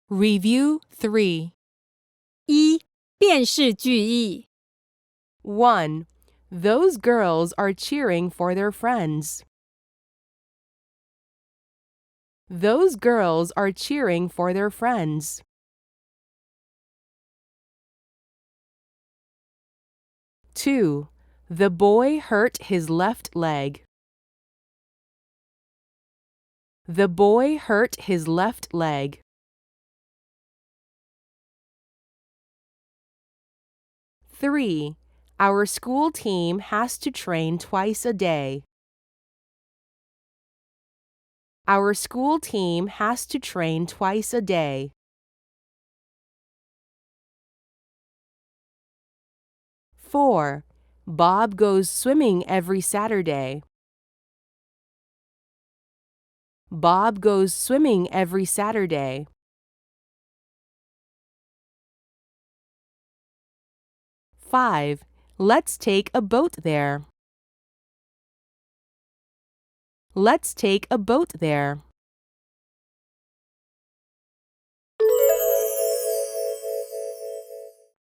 Review 3. 一、辨识句意。 1. Those girls are cheering for their friends. Those girls are cheering for their friends. 2. The boy hurt his left leg. The boy hurt his left leg. 3. Our school team has to train twice a day. Our school team has to train twice a day. 4. Bob goes swimming every Saturday. Bob goes swimming every Saturday. 5. Let's take a boat there. Let's take a boat there.